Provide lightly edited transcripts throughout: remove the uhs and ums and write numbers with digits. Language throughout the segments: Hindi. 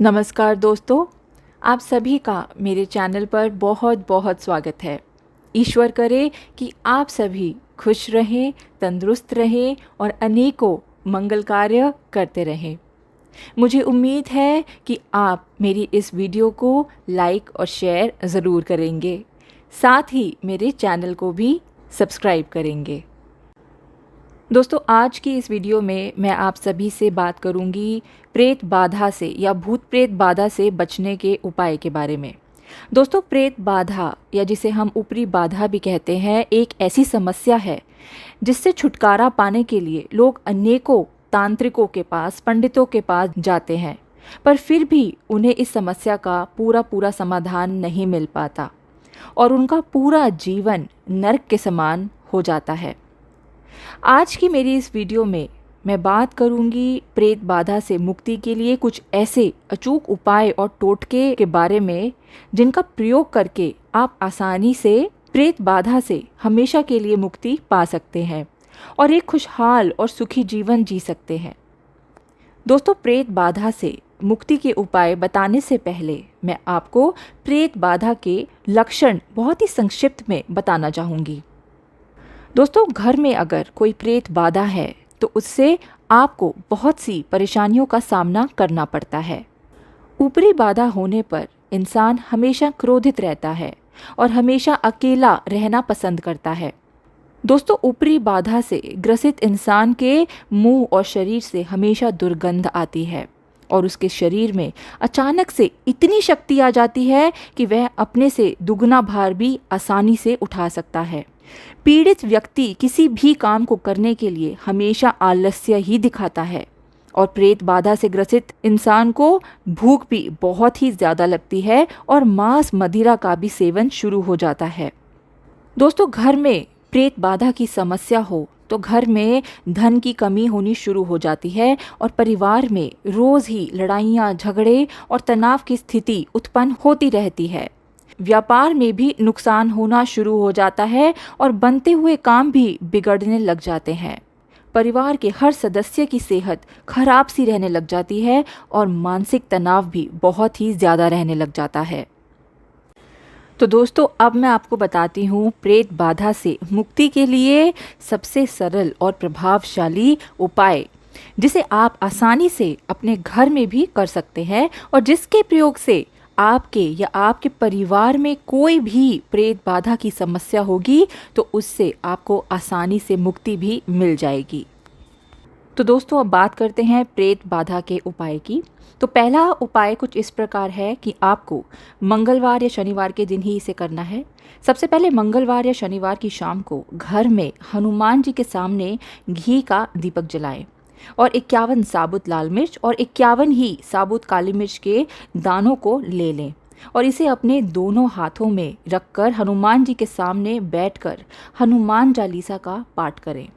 नमस्कार दोस्तों, आप सभी का मेरे चैनल पर बहुत बहुत स्वागत है। ईश्वर करे कि आप सभी खुश रहें, तंदुरुस्त रहें और अनेकों मंगल कार्य करते रहें। मुझे उम्मीद है कि आप मेरी इस वीडियो को लाइक और शेयर ज़रूर करेंगे, साथ ही मेरे चैनल को भी सब्सक्राइब करेंगे। दोस्तों, आज की इस वीडियो में मैं आप सभी से बात करूंगी प्रेत बाधा से या भूत प्रेत बाधा से बचने के उपाय के बारे में। दोस्तों, प्रेत बाधा या जिसे हम ऊपरी बाधा भी कहते हैं, एक ऐसी समस्या है जिससे छुटकारा पाने के लिए लोग अनेकों तांत्रिकों के पास, पंडितों के पास जाते हैं, पर फिर भी उन्हें इस समस्या का पूरा समाधान नहीं मिल पाता और उनका पूरा जीवन नर्क के समान हो जाता है। आज की मेरी इस वीडियो में मैं बात करूंगी प्रेत बाधा से मुक्ति के लिए कुछ ऐसे अचूक उपाय और टोटके के बारे में जिनका प्रयोग करके आप आसानी से प्रेत बाधा से हमेशा के लिए मुक्ति पा सकते हैं और एक खुशहाल और सुखी जीवन जी सकते हैं। दोस्तों, प्रेत बाधा से मुक्ति के उपाय बताने से पहले मैं आपको प्रेत बाधा के लक्षण बहुत ही संक्षिप्त में बताना चाहूँगी। दोस्तों, घर में अगर कोई प्रेत बाधा है तो उससे आपको बहुत सी परेशानियों का सामना करना पड़ता है। ऊपरी बाधा होने पर इंसान हमेशा क्रोधित रहता है और हमेशा अकेला रहना पसंद करता है। दोस्तों, ऊपरी बाधा से ग्रसित इंसान के मुंह और शरीर से हमेशा दुर्गंध आती है और उसके शरीर में अचानक से इतनी शक्ति आ जाती है कि वह अपने से दुगना भार भी आसानी से उठा सकता है। पीड़ित व्यक्ति किसी भी काम को करने के लिए हमेशा आलस्य ही दिखाता है और प्रेत बाधा से ग्रसित इंसान को भूख भी बहुत ही ज़्यादा लगती है और मांस मदिरा का भी सेवन शुरू हो जाता है। दोस्तों, घर में प्रेत बाधा की समस्या हो तो घर में धन की कमी होनी शुरू हो जाती है और परिवार में रोज़ ही लड़ाइयाँ, झगड़े और तनाव की स्थिति उत्पन्न होती रहती है। व्यापार में भी नुकसान होना शुरू हो जाता है और बनते हुए काम भी बिगड़ने लग जाते हैं। परिवार के हर सदस्य की सेहत खराब सी रहने लग जाती है और मानसिक तनाव भी बहुत ही ज़्यादा रहने लग जाता है। तो दोस्तों, अब मैं आपको बताती हूँ प्रेत बाधा से मुक्ति के लिए सबसे सरल और प्रभावशाली उपाय जिसे आप आसानी से अपने घर में भी कर सकते हैं और जिसके प्रयोग से आपके या आपके परिवार में कोई भी प्रेत बाधा की समस्या होगी तो उससे आपको आसानी से मुक्ति भी मिल जाएगी। तो दोस्तों, अब बात करते हैं प्रेत बाधा के उपाय की। तो पहला उपाय कुछ इस प्रकार है कि आपको मंगलवार या शनिवार के दिन ही इसे करना है। सबसे पहले मंगलवार या शनिवार की शाम को घर में हनुमान जी के सामने घी का दीपक जलाएं और 51 साबुत लाल मिर्च और 51 ही साबुत काली मिर्च के दानों को ले लें और इसे अपने दोनों हाथों में रखकर हनुमान जी के सामने बैठकर हनुमान चालीसा का पाठ करें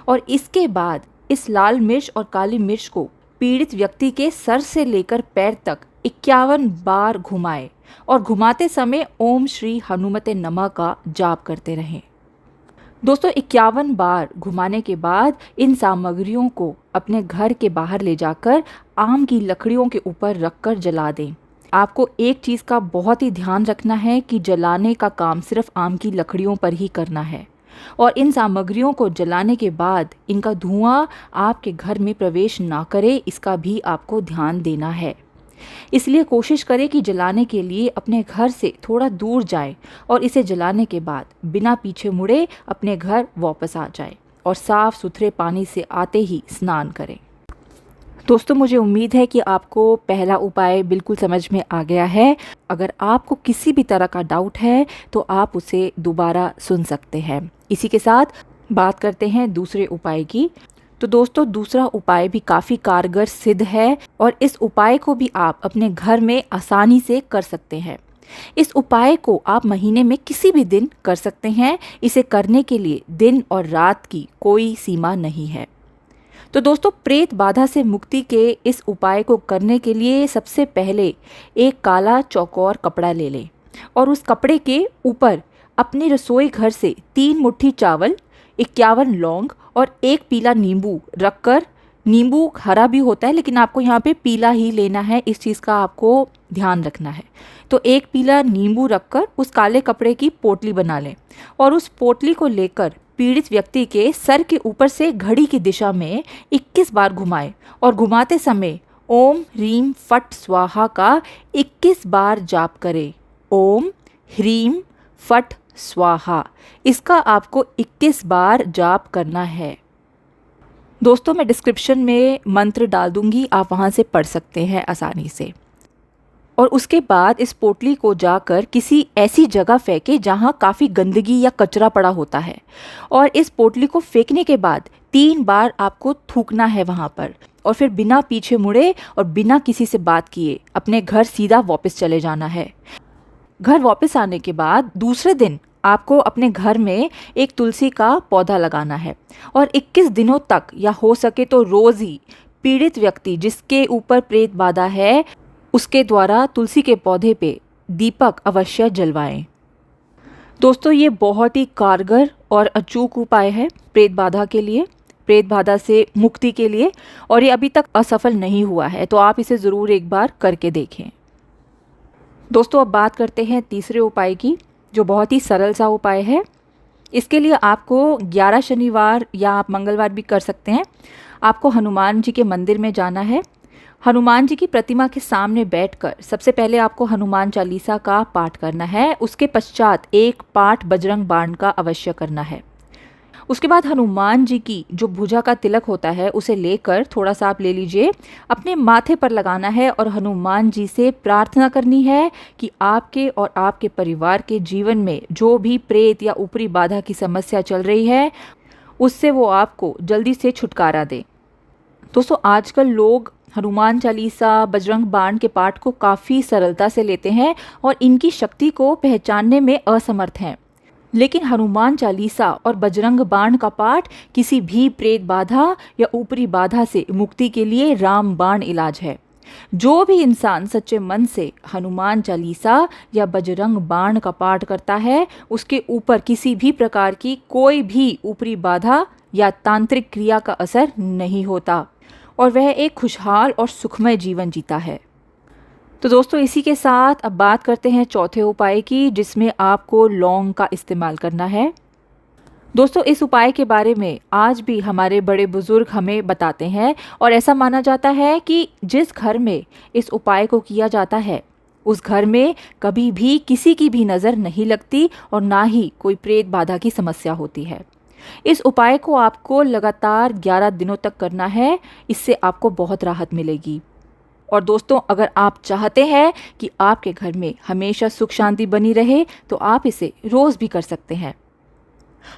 और इसके बाद इस लाल मिर्च और काली मिर्च को पीड़ित व्यक्ति के सर से लेकर पैर तक 51 बार घुमाएं और घुमाते समय ओम श्री हनुमते नमः का जाप करते रहें। दोस्तों, 51 बार घुमाने के बाद इन सामग्रियों को अपने घर के बाहर ले जाकर आम की लकड़ियों के ऊपर रखकर जला दें। आपको एक चीज़ का बहुत ही ध्यान रखना है कि जलाने का काम सिर्फ आम की लकड़ियों पर ही करना है और इन सामग्रियों को जलाने के बाद इनका धुआं आपके घर में प्रवेश ना करे, इसका भी आपको ध्यान देना है। इसलिए कोशिश करें कि जलाने के लिए अपने घर से थोड़ा दूर जाएं और इसे जलाने के बाद बिना पीछे मुड़े अपने घर वापस आ जाएं और साफ सुथरे पानी से आते ही स्नान करें। दोस्तों, मुझे उम्मीद है कि आपको पहला उपाय बिल्कुल समझ में आ गया है। अगर आपको किसी भी तरह का डाउट है तो आप उसे दोबारा सुन सकते हैं। इसी के साथ बात करते हैं दूसरे उपाय की। तो दोस्तों, दूसरा उपाय भी काफ़ी कारगर सिद्ध है और इस उपाय को भी आप अपने घर में आसानी से कर सकते हैं। इस उपाय को आप महीने में किसी भी दिन कर सकते हैं। इसे करने के लिए दिन और रात की कोई सीमा नहीं है। तो दोस्तों, प्रेत बाधा से मुक्ति के इस उपाय को करने के लिए सबसे पहले एक काला चौकोर कपड़ा ले लें और उस कपड़े के ऊपर अपने रसोई घर से 3 मुट्ठी चावल, 51 लौंग और 1 पीला नींबू रखकर नींबू हरा भी होता है, लेकिन आपको यहाँ पे पीला ही लेना है, इस चीज़ का आपको ध्यान रखना है। तो एक पीला नींबू रखकर उस काले कपड़े की पोटली बना लें और उस पोटली को लेकर पीड़ित व्यक्ति के सर के ऊपर से घड़ी की दिशा में 21 बार घुमाएं और घुमाते समय ओम ह्रीम फट स्वाहा का 21 बार जाप करें। ओम ह्रीम फट स्वाहा, इसका आपको 21 बार जाप करना है। दोस्तों, मैं डिस्क्रिप्शन में मंत्र डाल दूंगी, आप वहाँ से पढ़ सकते हैं आसानी से। और उसके बाद इस पोटली को जाकर किसी ऐसी जगह फेंके जहाँ काफ़ी गंदगी या कचरा पड़ा होता है, और इस पोटली को फेंकने के बाद 3 बार आपको थूकना है वहाँ पर, और फिर बिना पीछे मुड़े और बिना किसी से बात किए अपने घर सीधा वापस चले जाना है। घर वापस आने के बाद दूसरे दिन आपको अपने घर में एक तुलसी का पौधा लगाना है और 21 दिनों तक, या हो सके तो रोज़ ही, पीड़ित व्यक्ति जिसके ऊपर प्रेत बाधा है उसके द्वारा तुलसी के पौधे पे दीपक अवश्य जलवाएं। दोस्तों, ये बहुत ही कारगर और अचूक उपाय है प्रेत बाधा के लिए, प्रेत बाधा से मुक्ति के लिए, और ये अभी तक असफल नहीं हुआ है, तो आप इसे ज़रूर एक बार करके देखें। दोस्तों, अब बात करते हैं तीसरे उपाय की, जो बहुत ही सरल सा उपाय है। इसके लिए आपको 11 शनिवार या आप मंगलवार भी कर सकते हैं, आपको हनुमान जी के मंदिर में जाना है। हनुमान जी की प्रतिमा के सामने बैठकर सबसे पहले आपको हनुमान चालीसा का पाठ करना है। उसके पश्चात एक पाठ बजरंग बाण का अवश्य करना है। उसके बाद हनुमान जी की जो भुजा का तिलक होता है उसे लेकर, थोड़ा सा आप ले लीजिए, अपने माथे पर लगाना है और हनुमान जी से प्रार्थना करनी है कि आपके और आपके परिवार के जीवन में जो भी प्रेत या ऊपरी बाधा की समस्या चल रही है उससे वो आपको जल्दी से छुटकारा दे। दोस्तों, आजकल लोग हनुमान चालीसा, बजरंग बाण के पाठ को काफ़ी सरलता से लेते हैं और इनकी शक्ति को पहचानने में असमर्थ हैं। लेकिन हनुमान चालीसा और बजरंग बाण का पाठ किसी भी प्रेत बाधा या ऊपरी बाधा से मुक्ति के लिए रामबाण इलाज है। जो भी इंसान सच्चे मन से हनुमान चालीसा या बजरंग बाण का पाठ करता है उसके ऊपर किसी भी प्रकार की कोई भी ऊपरी बाधा या तांत्रिक क्रिया का असर नहीं होता और वह एक खुशहाल और सुखमय जीवन जीता है। तो दोस्तों, इसी के साथ अब बात करते हैं चौथे उपाय की, जिसमें आपको लौंग का इस्तेमाल करना है। दोस्तों, इस उपाय के बारे में आज भी हमारे बड़े बुजुर्ग हमें बताते हैं और ऐसा माना जाता है कि जिस घर में इस उपाय को किया जाता है उस घर में कभी भी किसी की भी नज़र नहीं लगती और ना ही कोई प्रेत बाधा की समस्या होती है। इस उपाय को आपको लगातार 11 दिनों तक करना है, इससे आपको बहुत राहत मिलेगी। और दोस्तों, अगर आप चाहते हैं कि आपके घर में हमेशा सुख शांति बनी रहे तो आप इसे रोज़ भी कर सकते हैं।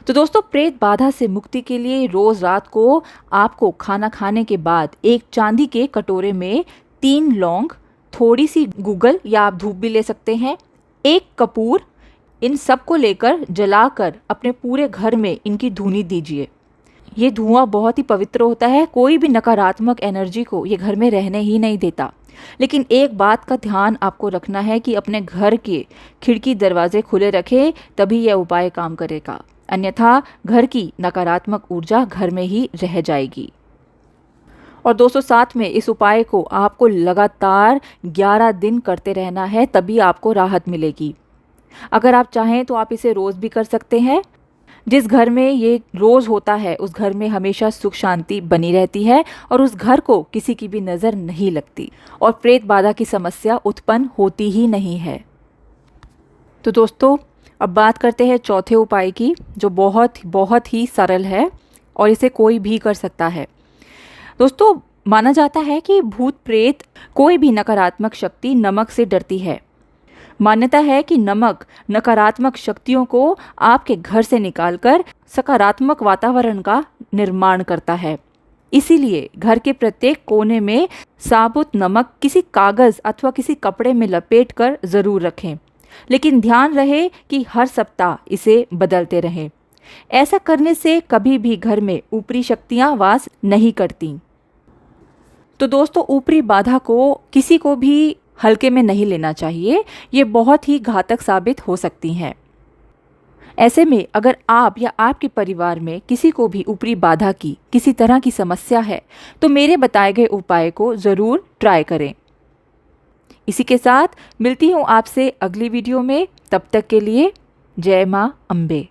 तो दोस्तों, प्रेत बाधा से मुक्ति के लिए रोज़ रात को आपको खाना खाने के बाद एक चांदी के कटोरे में 3 लौंग, थोड़ी सी गूगल या आप धूप भी ले सकते हैं, 1 कपूर, इन सब को लेकर जलाकर अपने पूरे घर में इनकी धूनी दीजिए। ये धुआं बहुत ही पवित्र होता है, कोई भी नकारात्मक एनर्जी को ये घर में रहने ही नहीं देता। लेकिन एक बात का ध्यान आपको रखना है कि अपने घर के खिड़की दरवाजे खुले रखें, तभी यह उपाय काम करेगा, अन्यथा घर की नकारात्मक ऊर्जा घर में ही रह जाएगी। और दोस्तों, साथ में इस उपाय को आपको लगातार 11 दिन करते रहना है, तभी आपको राहत मिलेगी। अगर आप चाहें तो आप इसे रोज़ भी कर सकते हैं। जिस घर में ये रोज़ होता है उस घर में हमेशा सुख शांति बनी रहती है और उस घर को किसी की भी नज़र नहीं लगती और प्रेत बाधा की समस्या उत्पन्न होती ही नहीं है। तो दोस्तों, अब बात करते हैं चौथे उपाय की, जो बहुत ही सरल है और इसे कोई भी कर सकता है। दोस्तों, माना जाता है कि भूत प्रेत कोई भी नकारात्मक शक्ति नमक से डरती है। मान्यता है कि नमक नकारात्मक शक्तियों को आपके घर से निकालकर सकारात्मक वातावरण का निर्माण करता है। इसीलिए घर के प्रत्येक कोने में साबुत नमक किसी कागज़ अथवा किसी कपड़े में लपेट कर ज़रूर रखें, लेकिन ध्यान रहे कि हर सप्ताह इसे बदलते रहें। ऐसा करने से कभी भी घर में ऊपरी शक्तियाँ वास नहीं करती। तो दोस्तों, ऊपरी बाधा को किसी को भी हल्के में नहीं लेना चाहिए, ये बहुत ही घातक साबित हो सकती हैं। ऐसे में अगर आप या आपके परिवार में किसी को भी ऊपरी बाधा की किसी तरह की समस्या है तो मेरे बताए गए उपाय को ज़रूर ट्राई करें। इसी के साथ मिलती हूँ आपसे अगली वीडियो में। तब तक के लिए जय माँ अम्बे।